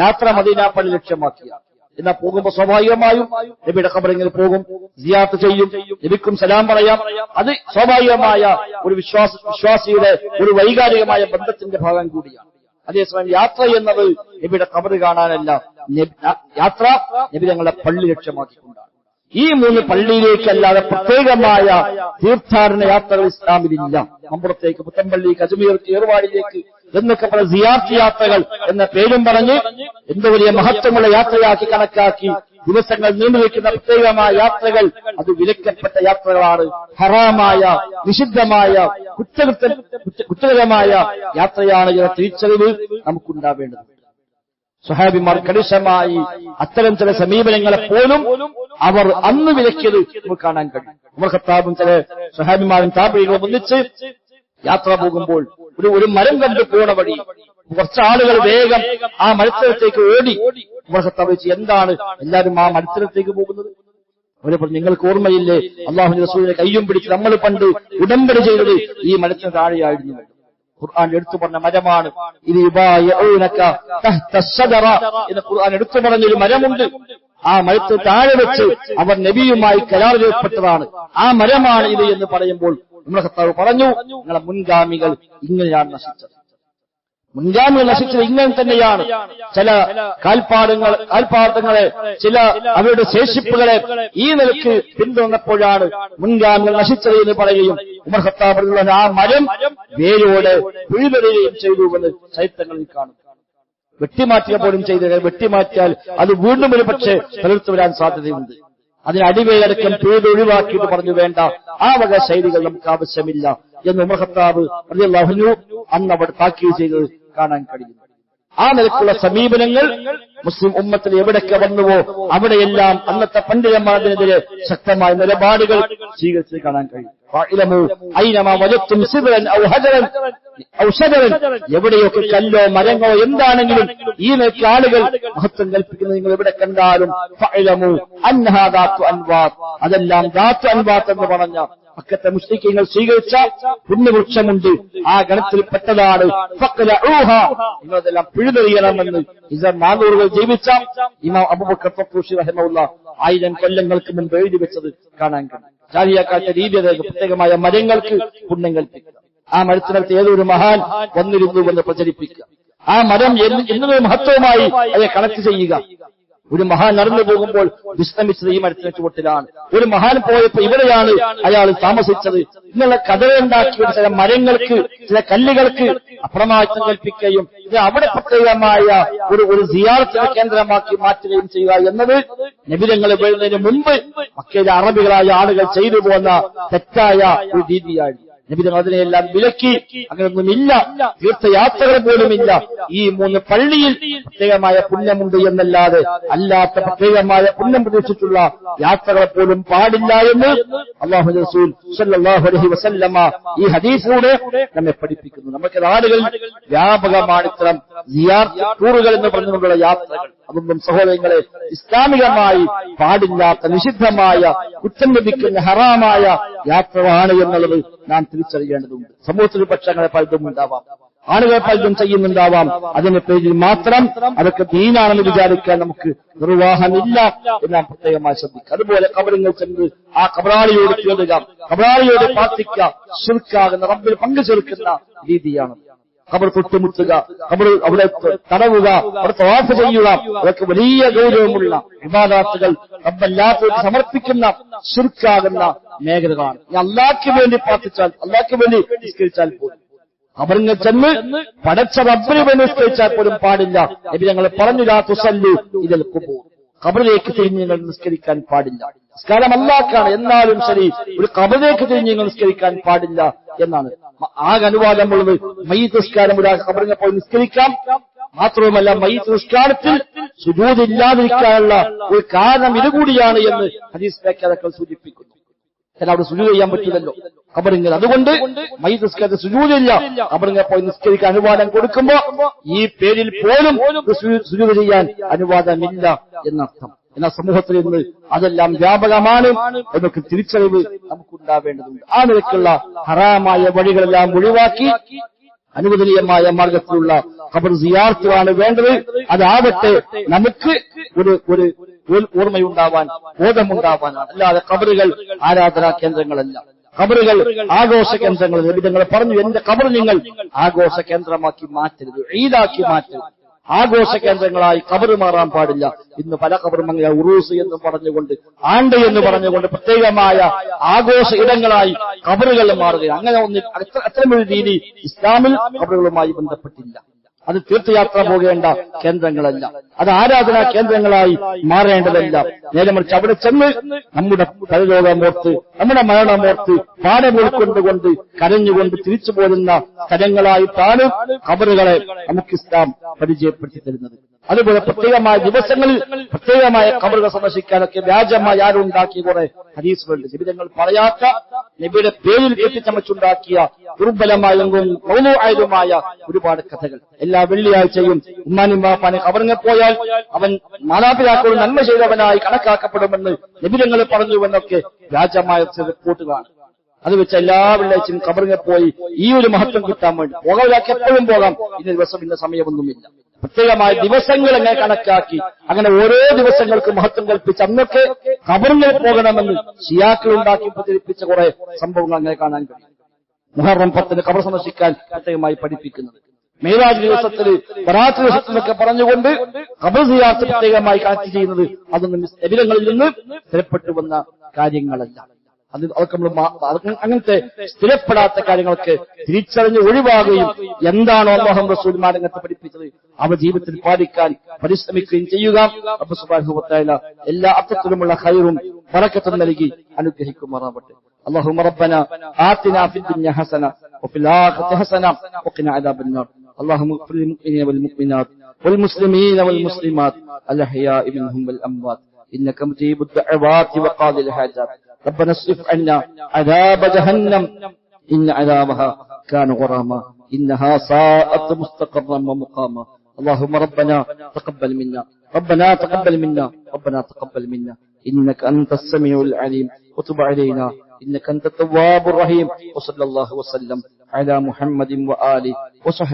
യാത്ര മദീന പള്ളി ലക്ഷ്യമാക്കിയ. എന്നാൽ പോകുമ്പോൾ സ്വാഭാവികമായും നബിയുടെ ഖബറിങ്ങനെ പോകും, സിയാറത്ത് ചെയ്യും, നബിക്കും സലാം പറയാം. അത് സ്വാഭാവികമായ ഒരു വിശ്വാസിയുടെ ഒരു വൈകാരികമായ ബന്ധത്തിന്റെ ഭാഗം കൂടിയാണ്. അതേസമയം യാത്ര എന്നത് നബിയുടെ ഖബർ കാണാനല്ല, യാത്ര നബി തങ്ങളുടെ പള്ളി ലക്ഷ്യമാക്കിക്കൊണ്ടാണ്. ഈ 3 പള്ളിയിലേക്കല്ലാതെ പ്രത്യേകമായ തീർത്ഥാടന യാത്രകൾ ഇസ്ലാമിലില്ല. മമ്പുറത്തേക്ക്, പുത്തമ്പള്ളിക്ക്, അജ്മീർക്ക്, ഏർവാടിലേക്ക് എന്നൊക്കെ പല സിയാർത്ത് യാത്രകൾ എന്ന പേരും പറഞ്ഞ് എന്തോ വലിയ മഹത്വമുള്ള യാത്രയാക്കി കണക്കാക്കി ദിവസങ്ങൾ നീണ്ടുവെക്കുന്ന പ്രത്യേകമായ യാത്രകൾ അത് വിലക്കപ്പെട്ട യാത്രകളാണ്. ഹറാമായ, നിഷിദ്ധമായ, കുറ്റകരമായ യാത്രയാണ് എന്ന തിരിച്ചറിവ് നമുക്കുണ്ടാവേണ്ടത്. സ്വഹാബിമാർ കണിശമായി അത്തരം ചില സമീപനങ്ങളെ പോലും അവർ അന്ന് വിലക്കിയത് നമുക്ക് കാണാൻ കഴിയും. ഉമർ ഖത്താബും ചില സ്വഹാബിമാരും താബഈകളും ഒന്നിച്ച് യാത്ര പോകുമ്പോൾ ഒരു മരം കണ്ടു പോണ വഴി കുറച്ചാളുകൾ വേഗം ആ മത്സരത്തേക്ക് ഓടി. ഉമർ ഖത്താബ് ചോദിച്ചു, എന്താണ് എല്ലാവരും ആ മത്സരത്തേക്ക് പോകുന്നത്? അവരെ പറഞ്ഞു, നിങ്ങൾക്ക് ഓർമ്മയില്ലേ അല്ലാഹുവിന്റെ റസൂലിനെ കയ്യും പിടിച്ച് നമ്മൾ പണ്ട് ഉടമ്പടി ചെയ്തത് ഈ മരത്തിന് താഴെയായിരുന്നു. ഖുർആൻ എടുത്തു പറഞ്ഞ മരമാണ് ഇത്. എന്ന് ഖുർആൻ എടുത്തു പറഞ്ഞൊരു മരമുണ്ട്. ആ മരത്തിന് താഴെ വെച്ച് അവർ നബിയുമായി കരാർ ഏർപ്പെട്ടതാണ്. ആ മരമാണ് ഇത് എന്ന് പറയുമ്പോൾ ഉമർ ഖത്താബ് പറഞ്ഞു, നിങ്ങളെ മുൻഗാമികൾ ഇങ്ങനെയാണ് നശിച്ചത്. മുൻഗാമികൾ നശിച്ചത് ഇങ്ങനെ തന്നെയാണ്. ചില കാൽപാദങ്ങളെ, ചില അവരുടെ ശേഷിപ്പുകളെ ഈ നിലയ്ക്ക് പിന്തുടർന്നപ്പോഴാണ് മുൻഗാമികൾ നശിച്ചത് എന്ന് പറയുകയും ഉമർ ഖത്താബ് ആ മരം വേരോടെ പിഴുതെറിയുകയും ചെയ്തു എന്ന് ചരിത്രങ്ങളിൽ കാണും. വെട്ടിമാറ്റിയ പോലും ചെയ്ത് വെട്ടിമാറ്റിയാൽ അത് വീണ്ടും ഒരു പക്ഷേ തളിർത്തു വരാൻ സാധ്യതയുണ്ട്. അതിന് അടിവേലടക്കം പിഴുതൊഴിവാക്കിയിട്ട് പറഞ്ഞു, വേണ്ട, ആ വക ശൈലികൾ നമുക്ക് ആവശ്യമില്ല എന്ന് ഉമർ ഖത്താബ് റളിയല്ലാഹു അൻഹു അന്ന് അവിടെ താക്കീത് ചെയ്തത് കാണാൻ കഴിയും. ആ നിലക്കുള്ള സമീപനങ്ങൾ മുസ്ലിം ഉമ്മത്തിൽ എവിടെയൊക്കെ വന്നുവോ അവിടെയെല്ലാം അന്നത്തെ പണ്ഡിതന്മാർക്കെതിരെ ശക്തമായ നിലപാടുകൾ സ്വീകരിച്ച് കാണാൻ കഴിയും. എവിടെയൊക്കെ കല്ലോ മരങ്ങളോ എന്താണെങ്കിലും ഈ നിലയ്ക്ക് ആളുകൾ മഹത്വം കൽപ്പിക്കുന്നത് നിങ്ങൾ എവിടെ കണ്ടാലും അതെല്ലാം ദാത്തു അൻവാത്ത് എന്ന് പറഞ്ഞ മക്കത്തെ മുസ്ലിങ്ങൾ സ്വീകരിച്ച പുണ്യവൃക്ഷമുണ്ട്, ആ ഗണത്തിൽപ്പെട്ടതാണ്. നിങ്ങളതെല്ലാം പിഴുതെറിയണമെന്ന് 400 ജീവിച്ച ഇമാം അബൂബക്കർ ത്വഖൂഷി റഹിമഹുല്ലാഹ് 1000 കൊല്ലങ്ങൾക്ക് മുമ്പ് എഴുതി വെച്ചത് കാണാൻ കഴിയും. ജാഹിലിയ്യക്കാരുടെ രീതി പ്രത്യേകമായ മരങ്ങൾക്ക് പുണ്യം കൽപ്പിക്കുക, ആ മരത്തിനടുത്ത് ഏതൊരു മഹാൻ വന്നിരുന്നുവെന്ന് പ്രചരിപ്പിക്കുക, ആ മരം എന്നൊരു മഹത്വമായി അതിനെ കണക്ട് ചെയ്യുക. ഒരു മഹാൻ നടന്നു പോകുമ്പോൾ വിശ്രമിച്ചത് ഈ മരത്തിന് ചുവട്ടിലാണ്, ഒരു മഹാൻ പോയപ്പോ ഇവിടെയാണ് അയാൾ താമസിച്ചത് എന്നുള്ള കഥയുണ്ടാക്കിയ ചില മരങ്ങൾക്ക്, ചില കല്ലുകൾക്ക് അപ്രമാദിത്വം കൽപ്പിക്കുകയും ഇത് അവിടെ പ്രത്യേകമായ ഒരു സിയാറത്തിന്റെ കേന്ദ്രമാക്കി മാറ്റുകയും ചെയ്യുക എന്നത് നബിതങ്ങൾ വരുന്നതിന് മുമ്പ് മക്കയിലെ അറബികളായ ആളുകൾ ചെയ്തു പോന്ന തെറ്റായ ഒരു രീതിയാണ്. നബിതങ്ങൾ അതിനെയെല്ലാം വിലക്കി. അങ്ങനെയൊന്നുമില്ല, തീർത്ഥയാത്രകൾ പോലുമില്ല. ഈ 3 പള്ളിയിൽ പ്രത്യേകമായ പുണ്യമുണ്ട് എന്നല്ലാതെ അല്ലാത്ത പ്രത്യേകമായ പുണ്യം പ്രതീക്ഷിച്ചുള്ള യാത്രകളെ പോലും പാടില്ല എന്ന് അല്ലാഹു റസൂൽ സ്വല്ലല്ലാഹു അലൈഹി വസല്ലമ ഈ ഹദീസിലൂടെ നമ്മെ പഠിപ്പിക്കുന്നു. നമുക്ക് നാടുകൾ വ്യാപകമാണ് ഇത്തരം സിയാറത്ത് ടൂറുകൾ എന്ന് പറഞ്ഞുകൊണ്ടുള്ള യാത്രകൾ. അതൊന്നും സഹോദരങ്ങളെ ഇസ്ലാമികമായി പാടില്ലാത്ത, നിഷിദ്ധമായ, കുറ്റം ലഭിക്കുന്ന ഹറാമായ യാത്രകളാണ് എന്നുള്ളത് നാം തിരിച്ചറിയേണ്ടതുണ്ട്. സമൂഹത്തിൽ പക്ഷങ്ങളെ പലതും ഉണ്ടാവാം, ആളുകൾ പലതും ചെയ്യുന്നുണ്ടാവാം. അതിന്റെ പേരിൽ മാത്രം അതൊക്കെ ദീനാണെന്ന് വിചാരിക്കാൻ നമുക്ക് നിർവാഹമില്ല എന്ന് നാം പ്രത്യേകമായി ശ്രദ്ധിക്കുക. അതുപോലെ കബറിങ്ങൾ ചെന്ന് ആ കബറാളിയോട് കേടുക, കബറാളിയോട് പ്രാർത്ഥിക്കുക ശിർക്കാകുന്ന, റബ്ബിൽ പങ്കു ചേർക്കുന്ന രീതിയാണ്. ഖബർ തൊട്ടുമുട്ടുക, ഖബർ അവിടെ തടവുക, അവിടെ തവാഫ് ചെയ്യുക, അതൊക്കെ വലിയ ഗൗരവമുള്ള ഇബാദത്തുകൾ റബ്ബല്ലാത്തവർക്ക് സമർപ്പിക്കുന്ന ശിർക്കാകുന്ന മേഖലകളാണ്. അല്ലാഹ്ക്ക് വേണ്ടി പ്രാർത്ഥിച്ചാൽ, അല്ലാഹ്ക്ക് വേണ്ടി നിസ്കരിച്ചാൽ പോലും, ഖബറിൽ ചെന്ന് പടച്ച റബ്ബിന് വേണ്ടി നിസ്കരിച്ചാൽ പോലും പാടില്ല. നബി ഞങ്ങൾ പറഞ്ഞു, ലാ തുസല്ലു ഇലൽ ഖുബൂർ, ഖബറിലേക്ക് തിരിഞ്ഞ് നിങ്ങൾ നിസ്കരിക്കാൻ പാടില്ല. നിസ്കാരം അല്ലാഹ്ക്കാണ്, എന്നാലും ശരി ഒരു ഖബറിലേക്ക് തിരിഞ്ഞ് നിങ്ങൾ നിസ്കരിക്കാൻ പാടില്ല എന്നാണ് ആകെ അനുവാദമുള്ളത്. മയ്യിത്ത് നിസ്കാരം ഒരാൾ ഖബറിനെ പോയി നിസ്കരിക്കാം. മാത്രവുമല്ല മയ്യിത്ത് നിസ്കാരത്തിൽ സുജൂദ് ഇല്ലാതിരിക്കാനുള്ള ഒരു കാരണം ഇതുകൂടിയാണ് എന്ന് ഹദീസ് വ്യാഖ്യാതാക്കൾ സൂചിപ്പിക്കുന്നു. അവിടെ സുജൂദ് ചെയ്യാൻ പറ്റില്ലല്ലോ ഖബറിങ്ങൾ, അതുകൊണ്ട് മയ്യിത്ത് നിസ്കാരത്തിൽ സുജൂദില്ല. ഖബറിനെ പോയി നിസ്കരിക്കാൻ അനുവാദം കൊടുക്കുമ്പോ ഈ പേരിൽ പോലും സുജൂദ് ചെയ്യാൻ അനുവാദമില്ല എന്നർത്ഥം. എന്നാൽ സമൂഹത്തിൽ നിന്ന് അതെല്ലാം വ്യാപകമാണ് എന്നൊക്കെ തിരിച്ചറിവ് നമുക്കുണ്ടാവേണ്ടതുണ്ട്. ആ നിലയ്ക്കുള്ള ഹറാമായ വഴികളെല്ലാം ഒഴിവാക്കി അനുവദനീയമായ മാർഗത്തിലുള്ള ഖബർ സിയാറത്താണ് വേണ്ടത്. അതാവട്ടെ നമുക്ക് ഒരു ഓർമ്മയുണ്ടാവാൻ, ബോധമുണ്ടാവാനാണ്. അല്ലാതെ ഖബറുകൾ ആരാധനാ കേന്ദ്രങ്ങളല്ല, ഖബറുകൾ ആഘോഷ കേന്ദ്രങ്ങൾ. നബിതങ്ങൾ പറഞ്ഞു, എന്റെ ഖബർ നിങ്ങൾ ആഘോഷ കേന്ദ്രമാക്കി മാറ്റരുത്, ഈദാക്കി മാറ്റരുത്. ആഘോഷ കേന്ദ്രങ്ങളായി ഖബർ മാറാൻ പാടില്ല. ഇന്ന് പല ഖബറും അങ്ങനെ ഉറൂസ് എന്ന് പറഞ്ഞുകൊണ്ട്, ആണ്ട് എന്ന് പറഞ്ഞുകൊണ്ട് പ്രത്യേകമായ ആഘോഷ ഇടങ്ങളായി ഖബറുകൾ മാറുകയാണ്. അങ്ങനെ അത്തരമൊരു രീതി ഇസ്ലാമിൽ ഖബറുകളുമായി ബന്ധപ്പെട്ടില്ല. അത് തീർത്ഥയാത്ര പോകേണ്ട കേന്ദ്രങ്ങളല്ല, അത് ആരാധനാ കേന്ദ്രങ്ങളായി മാറേണ്ടതല്ല. നേരെ മറിച്ച് അവിടെ ചെന്ന് നമ്മുടെ പരലോകമോർത്ത്, നമ്മുടെ മരണമോർത്ത് പാഠം ഉൾക്കൊണ്ടുകൊണ്ട് കരഞ്ഞുകൊണ്ട് തിരിച്ചു പോരുന്ന സ്ഥലങ്ങളായിട്ടാണ് ഖബറുകളെ നമുക്ക് ഇസ്ലാം പരിചയപ്പെടുത്തി തരുന്നത്. അതുപോലെ പ്രത്യേകമായ ദിവസങ്ങളിൽ പ്രത്യേകമായ ഖബറുകൾ സന്ദർശിക്കാനൊക്കെ വ്യാജമായി ആരുണ്ടാക്കിയ കുറെ ഹദീസുകളുണ്ട്. നബിതങ്ങൾ പറയാത്ത, നബിയുടെ പേരിൽ കെട്ടിച്ചമച്ചുണ്ടാക്കിയ ദുർബലമായതും മൗലൂആയതുമായ ഒരുപാട് കഥകൾ. എല്ലാ വെള്ളിയാഴ്ചയും ഉമ്മാനും ബാപ്പാനും ഖബറിനെ പോയാൽ അവൻ മാതാപിതാക്കളോട് നന്മ ചെയ്തവനായി കണക്കാക്കപ്പെടുമെന്ന് നബിതങ്ങൾ പറഞ്ഞുവെന്നൊക്കെ വ്യാജമായ റിപ്പോർട്ടുകളാണ്. അത് വെച്ച് എല്ലാ വെള്ളിയാഴ്ചയും ഖബറിനെ പോയി ഈ ഒരു മഹത്വം കിട്ടാൻ വേണ്ടി പോകാൻ എപ്പോഴും പോകാം, ഇന്ന ദിവസം ഇന്ന സമയമൊന്നുമില്ല. പ്രത്യേകമായ ദിവസങ്ങൾ എങ്ങനെ കണക്കാക്കി അങ്ങനെ ഓരോ ദിവസങ്ങൾക്ക് മഹത്വം കൽപ്പിച്ച് അന്നൊക്കെ ഖബറിനെ പോകണമെന്ന് ശിയാക്കൾ ഉണ്ടാക്കി പ്രചരിപ്പിച്ച കുറെ സംഭവങ്ങൾ അങ്ങനെ കാണാൻ കഴിയും. മുഹറം 10 ഖബർ സന്ദർശിക്കാൻ പ്രത്യേകമായി പഠിപ്പിക്കുന്നത്, മേരാജ് ദിവസത്തിൽ, ബറാത്ത് ദിവസത്തിലൊക്കെ പറഞ്ഞുകൊണ്ട് ഖബർ സിയാറത്ത് പ്രത്യേകമായി കണക്ട് ചെയ്യുന്നത് അതൊന്നും നബിതങ്ങളിൽ നിന്ന് സ്ഥിരപ്പെട്ടു വന്ന കാര്യങ്ങളല്ല. അതൊക്കെ നമ്മൾ അങ്ങനത്തെ സ്ഥിരപ്പെടാത്ത കാര്യങ്ങൾക്ക് തിരിച്ചറിഞ്ഞ് ഒഴിവാകുകയും എന്താണോ അല്ലാഹു റസൂലുള്ളാഹി രംഗത്ത് പഠിപ്പിച്ചത് അവ ജീവിതത്തിൽ പാലിക്കാൻ പരിശ്രമിക്കുകയും ചെയ്യുക. റബ്ബ് സുബ്ഹാനഹു വ തആല എല്ലാ അർത്ഥത്തിലുമുള്ള ഖൈറും ബറക്കത്തും നൽകി അനുഗ്രഹിക്കുമാറാവട്ടെ. اللهم ربنا آتنا في الدنيا حسنة وفي الآخرة حسنة وقنا عذاب النار. اللهم اغفر للمؤمنين والمؤمنات والمسلمين والمسلمات الأحياء منهم والأموات إنك مجيب الدعوات وقاضي الحاجات. ربنا اصرف عنا عذاب جهنم إن عذابها كان غراما إنها ساءت مستقرا ومقاما اللهم ربنا تقبل منا ربنا تقبل منا ربنا تقبل منا إنك أنت السميع العليم وتب علينا إنك أنت التواب الرحيم وصلى الله وسلم على محمد وآله وصحبه